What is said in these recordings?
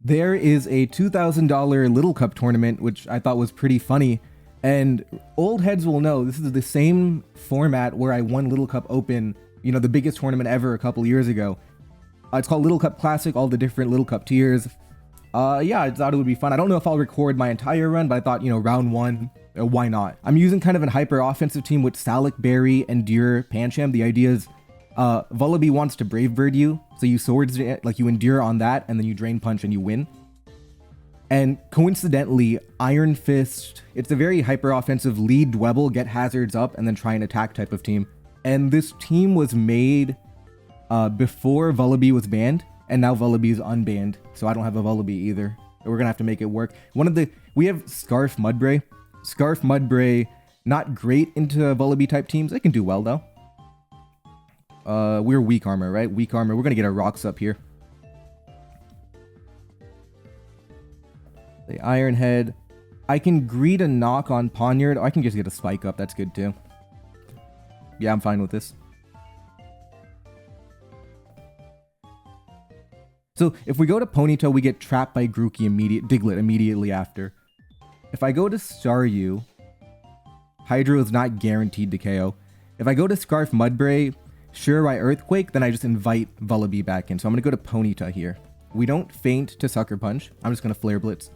there is a $2,000 Little Cup tournament, which I thought was pretty funny. And old heads will know this is the same format where I won Little Cup Open, you know, the biggest tournament ever a couple years ago. It's called Little Cup Classic, all the different Little Cup tiers. Yeah, I thought it would be fun. I don't know if I'll record my entire run, but I thought, you know, round one, why not? I'm using kind of an hyper offensive team with Salic, Berry, Endure, Pancham. The idea is Vullaby wants to Brave Bird you, so you swords, like you Endure on that, and then you Drain Punch and you win. And coincidentally, Iron Fist, it's a very hyper offensive lead Dwebble, get hazards up, and then try and attack type of team. And this team was made before Vullaby was banned, and now Vullaby is unbanned, so I don't have a Vullaby either. We're gonna have to make it work. We have Scarf Mudbray. Scarf Mudbray, not great into Vullaby type teams. They can do well though. We're weak armor, right? Weak armor. We're gonna get our rocks up here. The Iron Head. I can greet a knock on Poniard. I can just get a spike up. That's good too. Yeah, I'm fine with this. So if we go to Ponyta, we get trapped by Grookey Diglett immediately after. If I go to Staryu, Hydro is not guaranteed to KO. If I go to Scarf Mudbray, sure I Earthquake, then I just invite Vullaby back in. So I'm going to go to Ponyta here. We don't faint to Sucker Punch. I'm just going to Flare Blitz.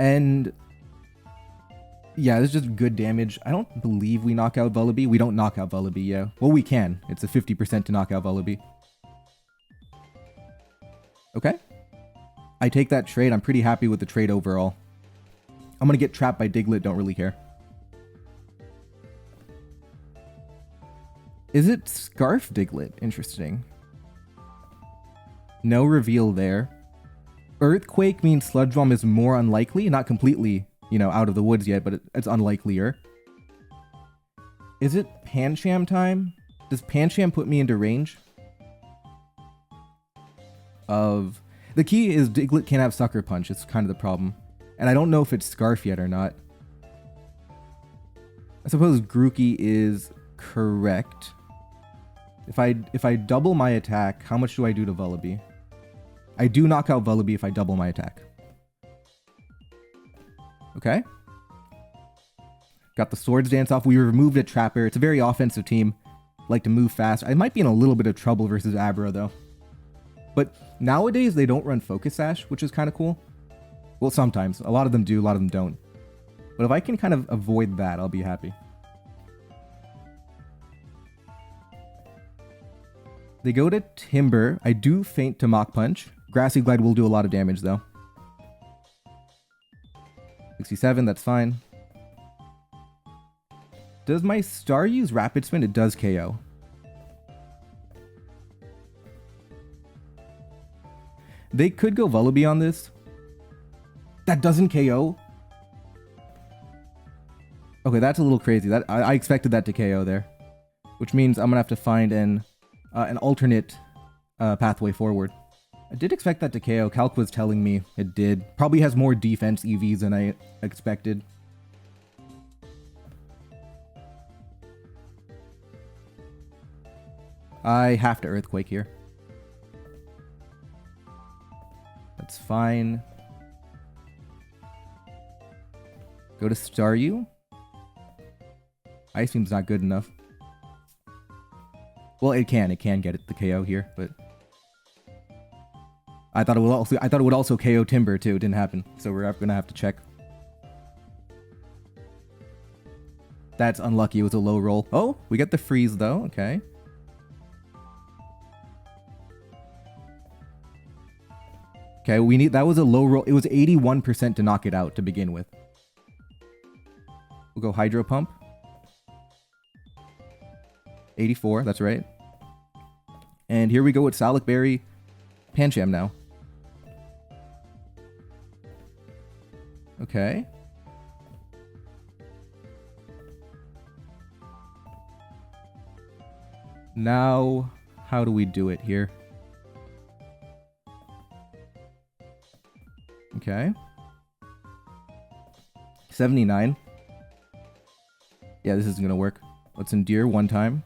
And yeah, this is just good damage. I don't believe we knock out Vullaby. We don't knock out Vullaby, yeah. Well, we can. It's a 50% to knock out Vullaby. Okay. I take that trade. I'm pretty happy with the trade overall. I'm going to get trapped by Diglett. Don't really care. Is it Scarf Diglett? Interesting. No reveal there. Earthquake means Sludge Bomb is more unlikely. Not completely, you know, out of the woods yet, but it's unlikelier. Is it Pancham time? Does Pancham put me into range? The key is Diglett can't have Sucker Punch. It's kind of the problem. And I don't know if it's Scarf yet or not. I suppose Grookey is correct. If I double my attack, how much do I do to Vullaby? I do knock out Vullaby if I double my attack. Okay. Got the Swords Dance off. We removed a Trapper. It's a very offensive team. Like to move fast. I might be in a little bit of trouble versus Abra though. But nowadays they don't run Focus Sash, which is kind of cool. Well, sometimes. A lot of them do, a lot of them don't. But if I can kind of avoid that, I'll be happy. They go to Timber. I do faint to Mach Punch. Grassy Glide will do a lot of damage though. 67, that's fine. Does my Star use Rapid Spin? It does KO. They could go Vullaby on this. That doesn't KO. Okay, that's a little crazy. I expected that to KO there. Which means I'm gonna have to find an alternate pathway forward. I did expect that to KO. Calc was telling me it did. Probably has more defense EVs than I expected. I have to Earthquake here. That's fine. Go to Staryu. Ice Beam's not good enough. Well, it can get it the KO here, but I thought it would also KO Timber too. It didn't happen, so we're gonna have to check. That's unlucky. It was a low roll. Oh, we get the freeze though. Okay. Okay, that was a low roll. It was 81% to knock it out to begin with. We'll go Hydro Pump. 84, that's right. And here we go with Salic Berry, Pancham now. Okay. Now, how do we do it here? Okay. 79. Yeah, this isn't gonna work. Let's Endure one time.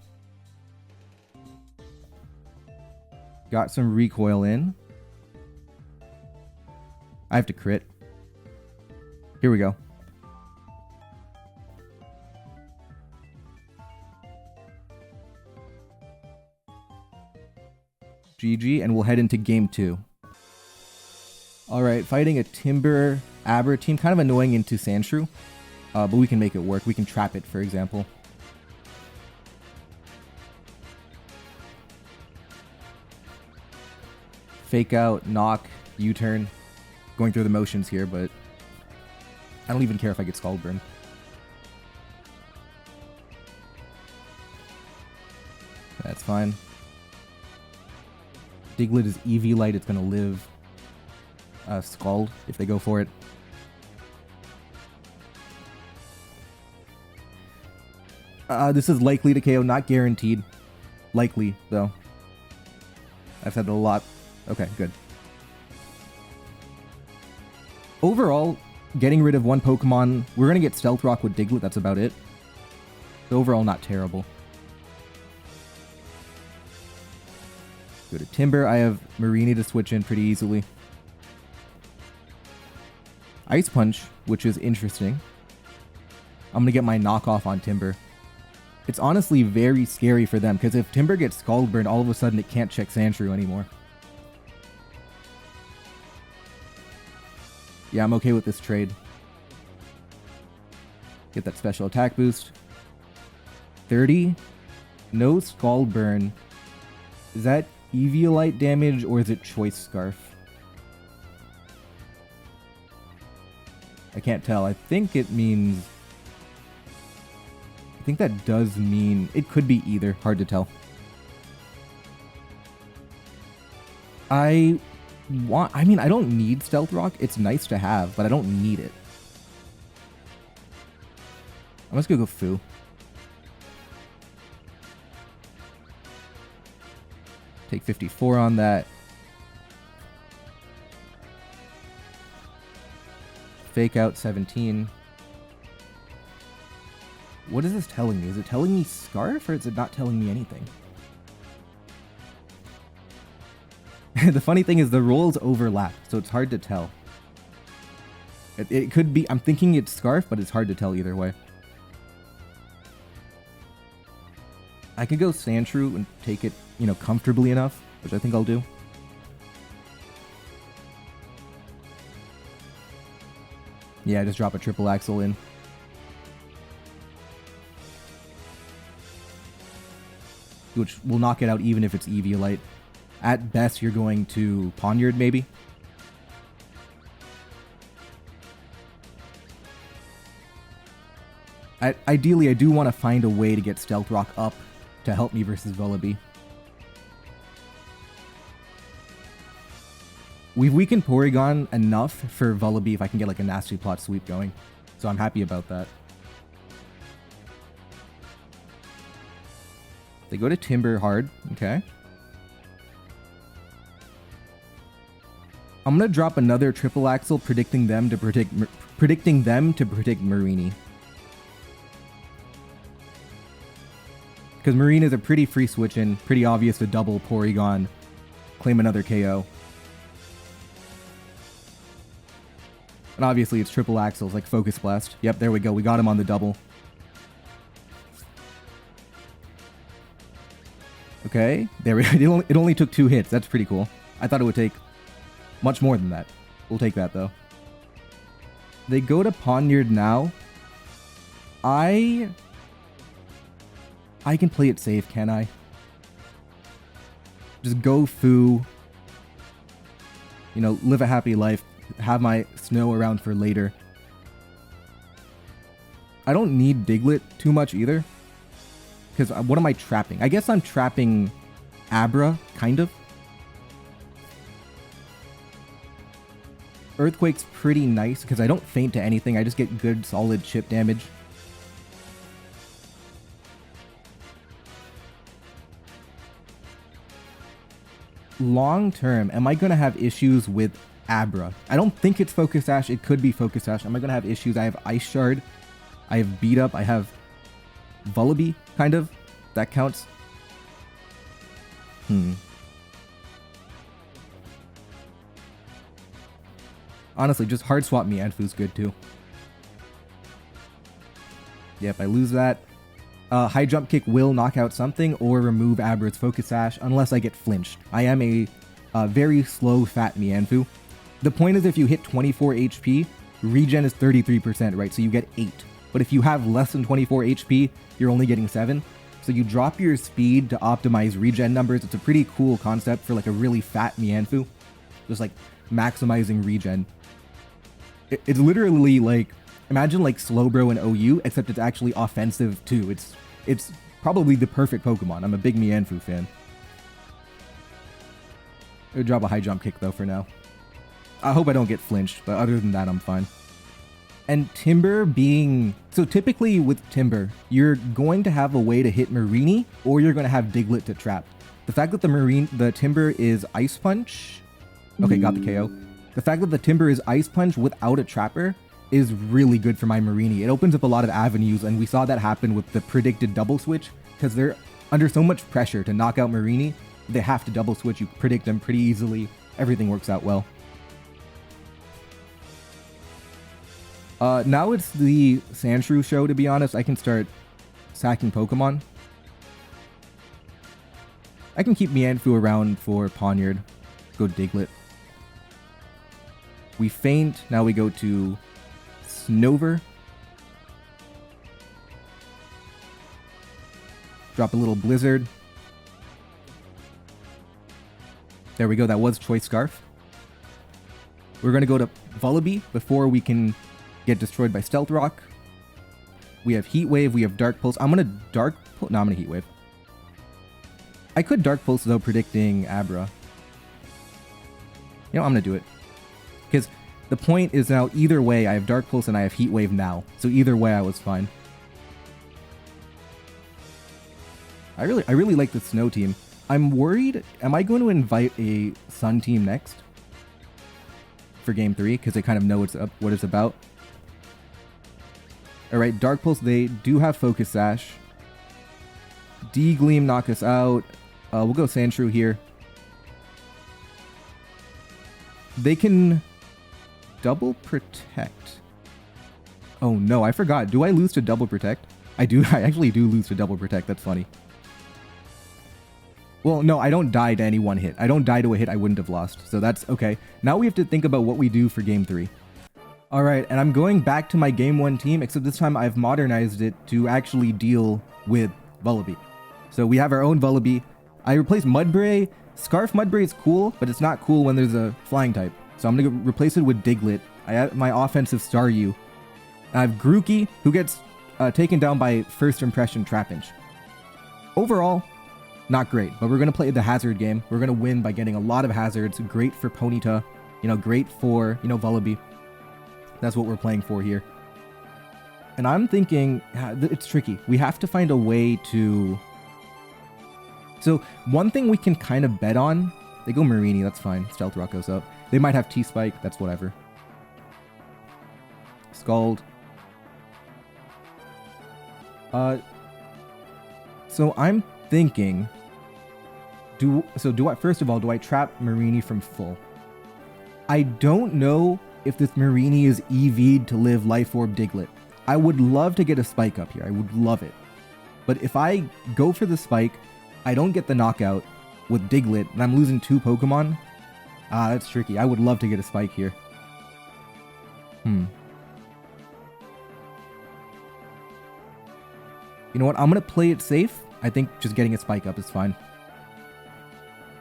Got some recoil in. I have to crit. Here we go. GG, and we'll head into game 2. Alright, fighting a Timber Abra team. Kind of annoying into Sandshrew. But we can make it work. We can trap it, for example. Fake out, knock, U-turn. Going through the motions here, but I don't even care if I get Scald Burn. That's fine. Diglett is EV-Light. It's going to live Scald if they go for it. This is likely to KO, not guaranteed. Likely, though. I've said it a lot. Okay, good. Overall, getting rid of one Pokemon, we're going to get Stealth Rock with Diglett, that's about it. So overall, not terrible. Go to Timber, I have Marini to switch in pretty easily. Ice Punch, which is interesting. I'm going to get my knockoff on Timber. It's honestly very scary for them, because if Timber gets Scald Burn, all of a sudden it can't check Sandshrew anymore. Yeah, I'm okay with this trade. Get that special attack boost. 30. No Scald Burn. Is that Eviolite damage or is it Choice Scarf? I can't tell. I think it means... I think that does mean... It could be either. Hard to tell. I mean, I don't need Stealth Rock. It's nice to have, but I don't need it. I'm just gonna go Foo. Take 54 on that. Fake out 17. What is this telling me? Is it telling me Scarf or is it not telling me anything? The funny thing is the rolls overlap, so it's hard to tell. It could be... I'm thinking it's Scarf, but it's hard to tell either way. I could go Sandshrew and take it, you know, comfortably enough, which I think I'll do. Yeah, just drop a triple axle in. Which will knock it out even if it's Eviolite. At best, you're going to Poniard, maybe? Ideally, I do want to find a way to get Stealth Rock up to help me versus Vullaby. We've weakened Porygon enough for Vullaby if I can get like a nasty plot sweep going. So I'm happy about that. They go to Timber hard. Okay. I'm gonna drop another triple axle, predicting them to predict Marini. Because Marini is a pretty free switch in, pretty obvious to double Porygon, claim another KO. And obviously it's triple axles like Focus Blast. Yep, there we go. We got him on the double. Okay, there we go. It only took 2 hits. That's pretty cool. I thought it would take much more than that. We'll take that, though. They go to Poniard now. I can play it safe, can I? Just go Foo. You know, live a happy life. Have my Snow around for later. I don't need Diglett too much either. Because what am I trapping? I guess I'm trapping Abra, kind of. Earthquake's pretty nice because I don't faint to anything. I just get good, solid chip damage. Long term, am I going to have issues with Abra? I don't think it's Focus Sash. It could be Focus Sash. Am I going to have issues? I have Ice Shard. I have Beat Up. I have Vullaby, kind of. That counts. Honestly, just hard swap Mianfu's good too. Yep, I lose that. High jump kick will knock out something or remove Abra's focus sash unless I get flinched. I am a very slow fat Mianfu. The point is if you hit 24 HP, regen is 33%, right? So you get 8. But if you have less than 24 HP, you're only getting 7. So you drop your speed to optimize regen numbers. It's a pretty cool concept for like a really fat Mianfu. Just like maximizing regen. It's literally like, imagine like Slowbro in OU, except it's actually offensive too. It's probably the perfect Pokemon. I'm a big Mianfu fan. I'll drop a high jump kick though for now. I hope I don't get flinched, but other than that, I'm fine. And Timber being... So typically with Timber, you're going to have a way to hit Marini, or you're going to have Diglett to trap. The fact that the Timber is Ice Punch... Okay, got the KO. The fact that the Timber is Ice Punch without a Trapper is really good for my Marini. It opens up a lot of avenues, and we saw that happen with the predicted double switch, because they're under so much pressure to knock out Marini, they have to double switch. You predict them pretty easily. Everything works out well. Now it's the Sandshrew show, to be honest. I can start sacking Pokemon. I can keep Mianfu around for Pawniard. Go Diglett. We faint. Now we go to Snover. Drop a little Blizzard. There we go. That was Choice Scarf. We're going to go to Vullaby before we can get destroyed by Stealth Rock. We have Heat Wave. We have Dark Pulse. I'm going to Dark Pulse. No, I'm going to Heat Wave. I could Dark Pulse, though, predicting Abra. You know, I'm going to do it. Because the point is now, either way, I have Dark Pulse and I have Heat Wave now. So either way, I was fine. I really like the Snow team. I'm worried, am I going to invite a Sun team next? For Game 3, because they kind of know what it's about. Alright, Dark Pulse, they do have Focus Sash. D-Gleam knock us out. We'll go Sandshrew here. They can double protect. Oh no, I forgot. Do I lose to double protect? I do. I actually do lose to double protect. That's funny. Well, no, I don't die to any one hit. I don't die to a hit I wouldn't have lost. So that's okay. Now we have to think about what we do for Game 3. Alright, and I'm going back to my Game 1 team, except this time I've modernized it to actually deal with Vullaby. So we have our own Vullaby. I replaced Mudbray. Scarf Mudbray is cool, but it's not cool when there's a flying type. So I'm going to replace it with Diglett. I have my offensive Staryu. I have Grookey, who gets taken down by First Impression Trapinch. Overall, not great, but we're going to play the hazard game. We're going to win by getting a lot of hazards. Great for Ponyta, great for, Vullaby. That's what we're playing for here. And I'm thinking, it's tricky. We have to find a way to... So, one thing we can kind of bet on, they go Marini, that's fine. Stealth Rock goes up. They might have T-Spike, that's whatever. Scald. So I'm thinking... First of all, do I trap Marini from full? I don't know if this Marini is EV'd to live Life Orb Diglett. I would love to get a Spike up here. I would love it. But if I go for the Spike, I don't get the knockout with Diglett, and I'm losing 2 Pokemon. That's tricky. I would love to get a Spike here. You know what? I'm going to play it safe. I think just getting a Spike up is fine.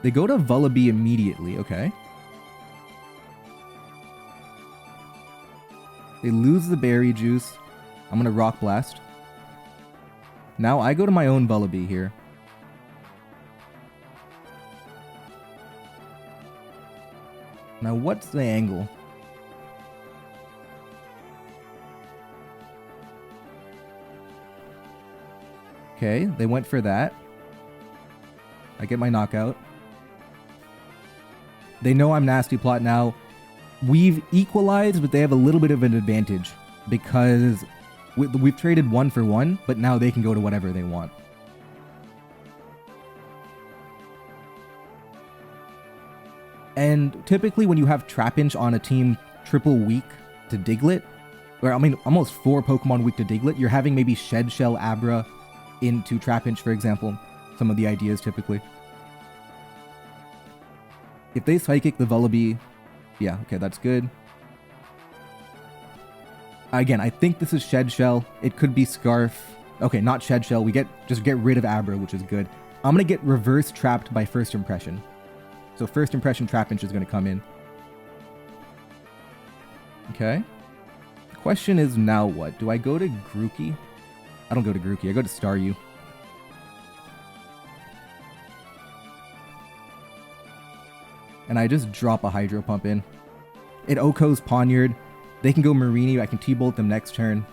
They go to Vullaby immediately. Okay. They lose the Berry Juice. I'm going to Rock Blast. Now I go to my own Vullaby here. Now what's the angle? Okay, they went for that. I get my knockout. They know I'm Nasty Plot now. We've equalized, but they have a little bit of an advantage because we've traded 1 for 1, but now they can go to whatever they want. And typically when you have Trapinch on a team triple weak to Diglett, or I mean almost 4 Pokemon weak to Diglett, you're having maybe Shed Shell Abra into Trapinch, for example. Some of the ideas typically. If they Psychic the Vullaby, yeah, okay, that's good. Again, I think this is Shed Shell. It could be Scarf. Okay, not Shed Shell. We just get rid of Abra, which is good. I'm going to get reverse trapped by First Impression. So First Impression Trapinch is going to come in. Okay. The question is now what? Do I go to Grookey? I don't go to Grookey. I go to Staryu. And I just drop a Hydro Pump in. It OHKO's Poniard. They can go Mareanie. I can T-Bolt them next turn.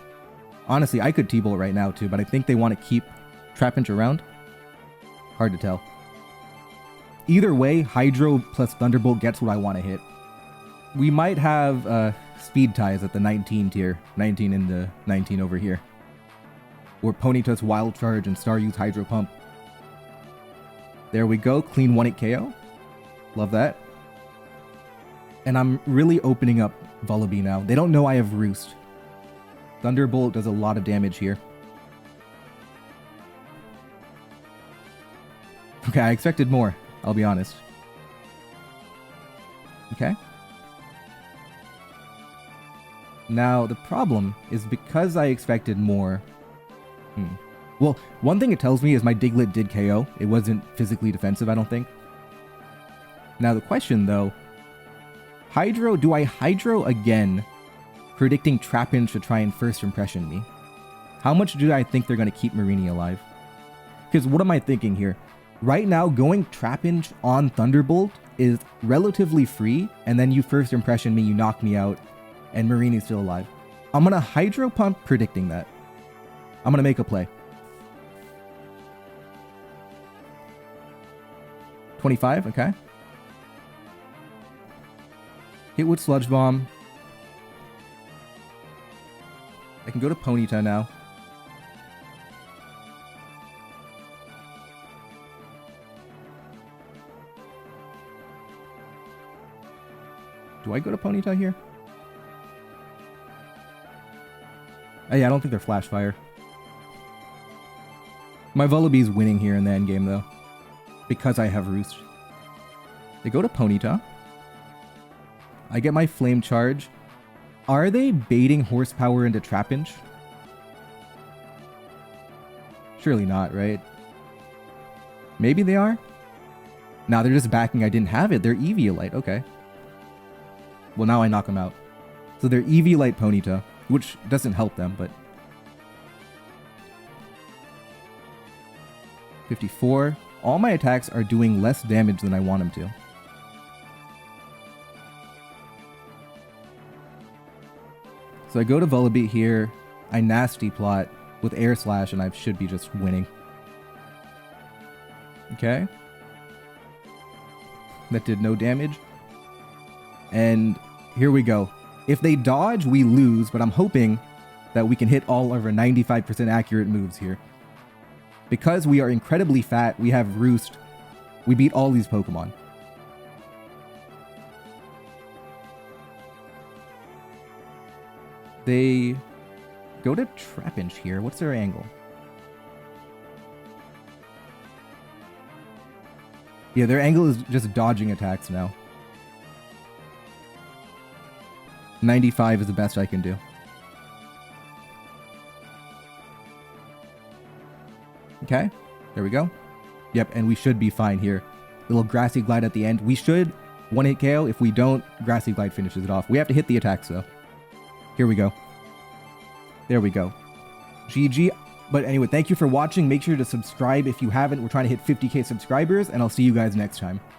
Honestly, I could T-Bolt right now too, but I think they want to keep Trapinch around. Hard to tell. Either way, Hydro plus Thunderbolt gets what I want to hit. We might have Speed Ties at the 19 tier. 19 in the 19 over here. Or Ponyta's Wild Charge and Staryu's Hydro Pump. There we go. Clean 1-hit KO. Love that. And I'm really opening up Vullaby now. They don't know I have Roost. Thunderbolt does a lot of damage here. Okay, I expected more, I'll be honest. Okay. Now, the problem is because I expected more... Well, one thing it tells me is my Diglett did KO. It wasn't physically defensive, I don't think. Now, the question, though... Hydro, do I Hydro again, predicting Trapinch to try and First Impression me? How much do I think they're going to keep Mareanie alive? Because what am I thinking here? Right now, going Trapinch on Thunderbolt is relatively free, and then you First Impression me, you knock me out, and Marienie's still alive. I'm going to Hydro Pump predicting that. I'm going to make a play. 25, okay. Hit with Sludge Bomb. I can go to Ponyta now. Do I go to Ponyta here? Oh, yeah, I don't think they're Flash Fire. My Vullaby's winning here in the endgame, though. Because I have Roost. They go to Ponyta. I get my Flame Charge. Are they baiting Horsepower into Trapinch? Surely not, right? Maybe they are? Nah, they're just backing I didn't have it. They're Eviolite, okay. Well, now I knock them out. So they're Eviolite Ponyta, which doesn't help them, but... 54. All my attacks are doing less damage than I want them to. So I go to Vullaby here, I Nasty Plot with Air Slash, and I should be just winning. Okay. That did no damage. And here we go. If they dodge, we lose, but I'm hoping that we can hit all of our 95% accurate moves here. Because we are incredibly fat, we have Roost, we beat all these Pokemon. They go to Trapinch here. What's their angle? Yeah, their angle is just dodging attacks now. 95 is the best I can do. Okay, there we go. Yep, and we should be fine here. Little Grassy Glide at the end. We should one-hit KO. If we don't, Grassy Glide finishes it off. We have to hit the attacks, though. Here we go. There we go. GG. But anyway, thank you for watching. Make sure to subscribe if you haven't. We're trying to hit 50k subscribers, and I'll see you guys next time.